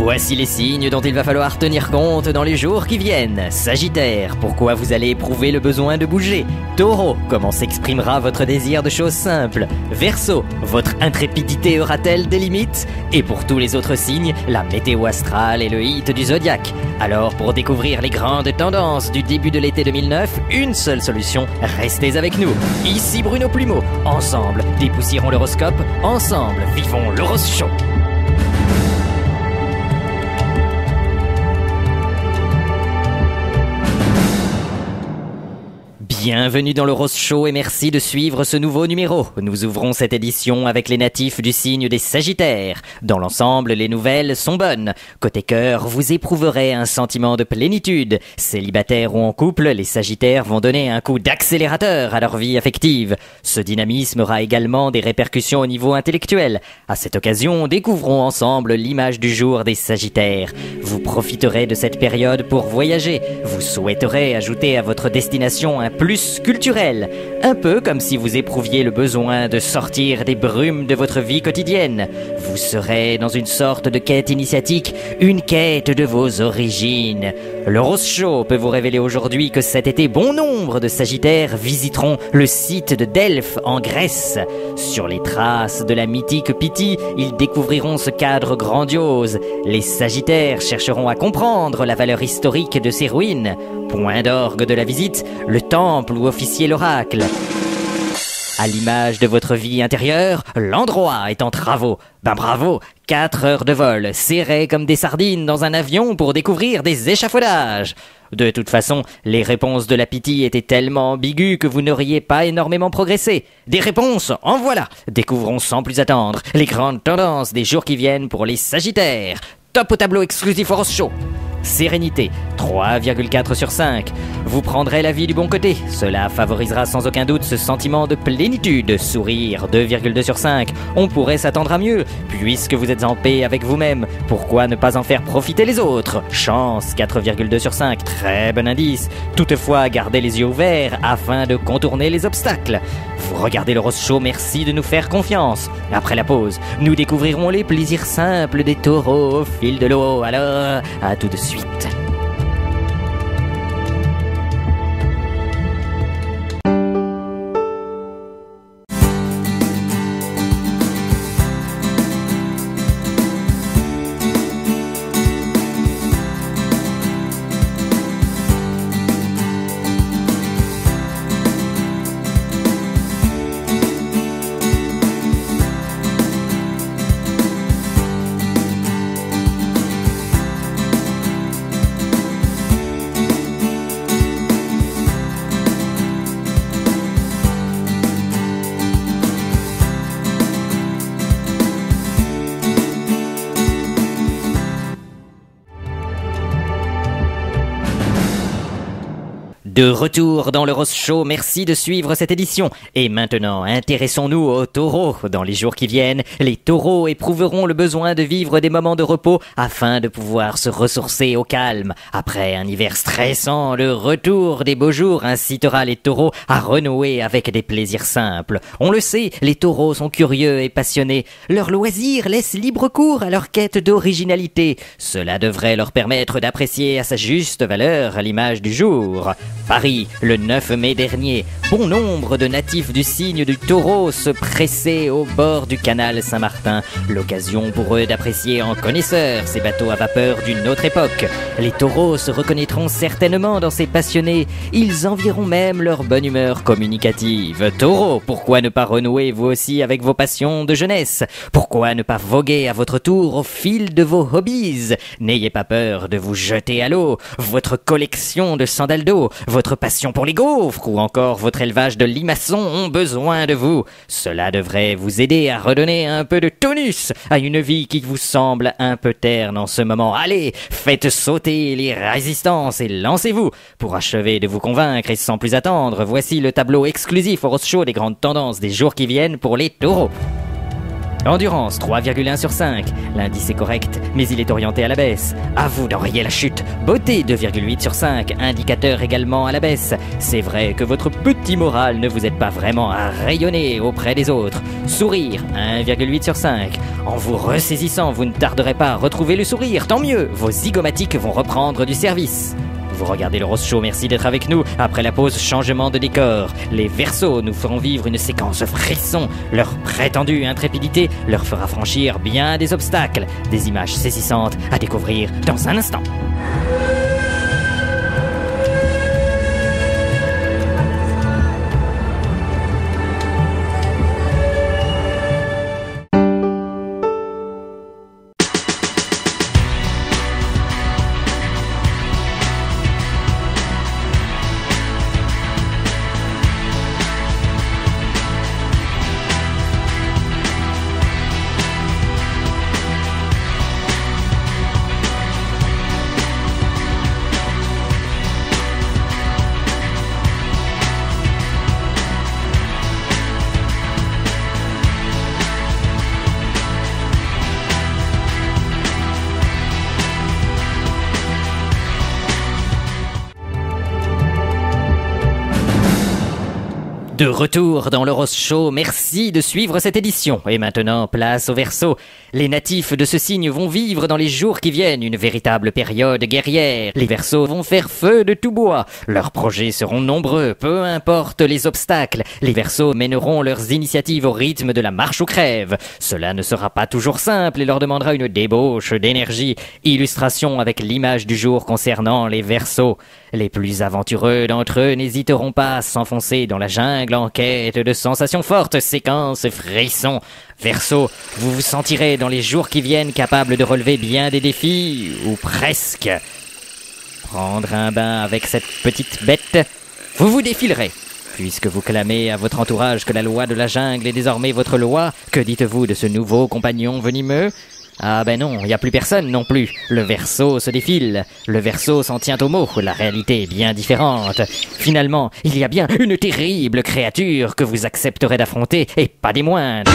Voici les signes dont il va falloir tenir compte dans les jours qui viennent. Sagittaire, pourquoi vous allez éprouver le besoin de bouger. Taureau, comment s'exprimera votre désir de choses simples. Verseau, votre intrépidité aura-t-elle des limites? Et pour tous les autres signes, la météo astrale est le hit du zodiaque. Alors pour découvrir les grandes tendances du début de l'été 2009, une seule solution, restez avec nous. Ici Bruno Plumeau, ensemble, dépoussiérons l'horoscope, ensemble, vivons l'Horos Show. Bienvenue dans l'Horos Show et merci de suivre ce nouveau numéro. Nous ouvrons cette édition avec les natifs du signe des Sagittaires. Dans l'ensemble, les nouvelles sont bonnes. Côté cœur, vous éprouverez un sentiment de plénitude. Célibataires ou en couple, les Sagittaires vont donner un coup d'accélérateur à leur vie affective. Ce dynamisme aura également des répercussions au niveau intellectuel. À cette occasion, découvrons ensemble l'image du jour des Sagittaires. Vous profiterez de cette période pour voyager. Vous souhaiterez ajouter à votre destination un plus culturel, un peu comme si vous éprouviez le besoin de sortir des brumes de votre vie quotidienne. Vous serez dans une sorte de quête initiatique, une quête de vos origines. L'Horos Show peut vous révéler aujourd'hui que cet été, bon nombre de Sagittaires visiteront le site de Delphes en Grèce. Sur les traces de la mythique Pythie, ils découvriront ce cadre grandiose. Les Sagittaires chercheront à comprendre la valeur historique de ces ruines. Point d'orgue de la visite, le temple où officiait l'oracle. À l'image de votre vie intérieure, l'endroit est en travaux. Ben bravo, 4 heures de vol, serrés comme des sardines dans un avion pour découvrir des échafaudages. De toute façon, les réponses de la Pythie étaient tellement ambiguës que vous n'auriez pas énormément progressé. Des réponses, en voilà. Découvrons sans plus attendre les grandes tendances des jours qui viennent pour les Sagittaires. Top au tableau exclusif Horos Show. Sérénité, 3,4 sur 5. Vous prendrez la vie du bon côté. Cela favorisera sans aucun doute ce sentiment de plénitude. Sourire, 2,2 sur 5. On pourrait s'attendre à mieux. Puisque vous êtes en paix avec vous-même, pourquoi ne pas en faire profiter les autres? Chance, 4,2 sur 5. Très bon indice. Toutefois, gardez les yeux ouverts afin de contourner les obstacles. Vous regardez l'Horos Show, merci de nous faire confiance. Après la pause, nous découvrirons les plaisirs simples des taureaux au fil de l'eau. Alors, à tout de suite. De retour dans l'Horos Show, merci de suivre cette édition. Et maintenant, intéressons-nous aux taureaux. Dans les jours qui viennent, les taureaux éprouveront le besoin de vivre des moments de repos afin de pouvoir se ressourcer au calme. Après un hiver stressant, le retour des beaux jours incitera les taureaux à renouer avec des plaisirs simples. On le sait, les taureaux sont curieux et passionnés. Leur loisir laisse libre cours à leur quête d'originalité. Cela devrait leur permettre d'apprécier à sa juste valeur l'image du jour. Paris, le 9 mai dernier, bon nombre de natifs du signe du taureau se pressaient au bord du canal Saint-Martin. L'occasion pour eux d'apprécier en connaisseurs ces bateaux à vapeur d'une autre époque. Les taureaux se reconnaîtront certainement dans ces passionnés. Ils envieront même leur bonne humeur communicative. Taureau, pourquoi ne pas renouer vous aussi avec vos passions de jeunesse? Pourquoi ne pas voguer à votre tour au fil de vos hobbies? N'ayez pas peur de vous jeter à l'eau. Votre collection de sandales d'eau, votre passion pour les gaufres ou encore votre élevage de limaçons ont besoin de vous. Cela devrait vous aider à redonner un peu de tonus à une vie qui vous semble un peu terne en ce moment. Allez, faites sauter les résistances et lancez-vous. Pour achever de vous convaincre et sans plus attendre, voici le tableau exclusif Horos Show des grandes tendances des jours qui viennent pour les taureaux. Endurance, 3,1 sur 5. L'indice est correct, mais il est orienté à la baisse. À vous d'enrayer la chute. Beauté, 2,8 sur 5. Indicateur également à la baisse. C'est vrai que votre petit moral ne vous aide pas vraiment à rayonner auprès des autres. Sourire, 1,8 sur 5. En vous ressaisissant, vous ne tarderez pas à retrouver le sourire. Tant mieux, vos zygomatiques vont reprendre du service. Vous regardez le Rose Show, merci d'être avec nous. Après la pause, changement de décor. Les Verseaux nous feront vivre une séquence frisson. Leur prétendue intrépidité leur fera franchir bien des obstacles. Des images saisissantes à découvrir dans un instant. De retour dans le Rose Show, merci de suivre cette édition. Et maintenant, place au Verseau. Les natifs de ce signe vont vivre dans les jours qui viennent une véritable période guerrière. Les Verseaux vont faire feu de tout bois. Leurs projets seront nombreux, peu importe les obstacles. Les Verseaux mèneront leurs initiatives au rythme de la marche aux crèves. Cela ne sera pas toujours simple et leur demandera une débauche d'énergie. Illustration avec l'image du jour concernant les Verseaux. Les plus aventureux d'entre eux n'hésiteront pas à s'enfoncer dans la jungle en quête de sensations fortes, séquences, frissons. Verseau, vous vous sentirez dans les jours qui viennent capable de relever bien des défis, ou presque. Prendre un bain avec cette petite bête, vous vous défilerez. Puisque vous clamez à votre entourage que la loi de la jungle est désormais votre loi, que dites-vous de ce nouveau compagnon venimeux ? Ah ben non, y a plus personne non plus. Le Verseau se défile. Le Verseau s'en tient au mot. La réalité est bien différente. Finalement, il y a bien une terrible créature que vous accepterez d'affronter, et pas des moindres.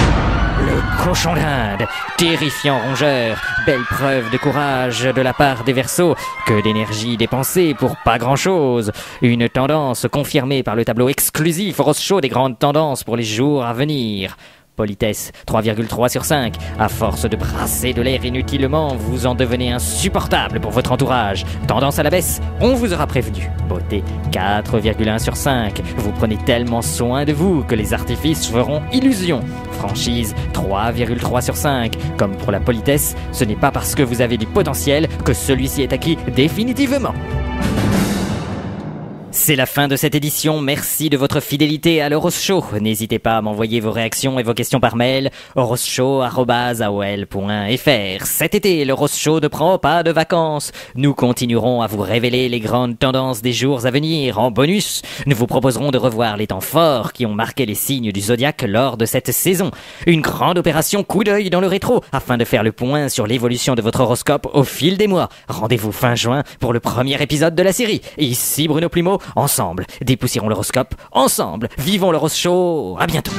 Le cochon d'Inde, terrifiant rongeur, belle preuve de courage de la part des Verseaux, que d'énergie dépensée pour pas grand-chose. Une tendance confirmée par le tableau exclusif Rose Show des grandes tendances pour les jours à venir. Politesse, 3,3 sur 5. À force de brasser de l'air inutilement, vous en devenez insupportable pour votre entourage. Tendance à la baisse, on vous aura prévenu. Beauté, 4,1 sur 5. Vous prenez tellement soin de vous que les artifices feront illusion. Franchise, 3,3 sur 5. Comme pour la politesse, ce n'est pas parce que vous avez du potentiel que celui-ci est acquis définitivement. C'est la fin de cette édition, merci de votre fidélité à l'Rose Show. N'hésitez pas à m'envoyer vos réactions et vos questions par mail roseshow@aol.fr. Cet été, le Rose Show ne prend pas de vacances. Nous continuerons à vous révéler les grandes tendances des jours à venir. En bonus, nous vous proposerons de revoir les temps forts qui ont marqué les signes du zodiaque lors de cette saison. Une grande opération coup d'œil dans le rétro afin de faire le point sur l'évolution de votre horoscope au fil des mois. Rendez-vous fin juin pour le premier épisode de la série. Ici Bruno Plumeau. Ensemble, dépoussiérons l'horoscope. Ensemble, vivons le Rose Show. À bientôt.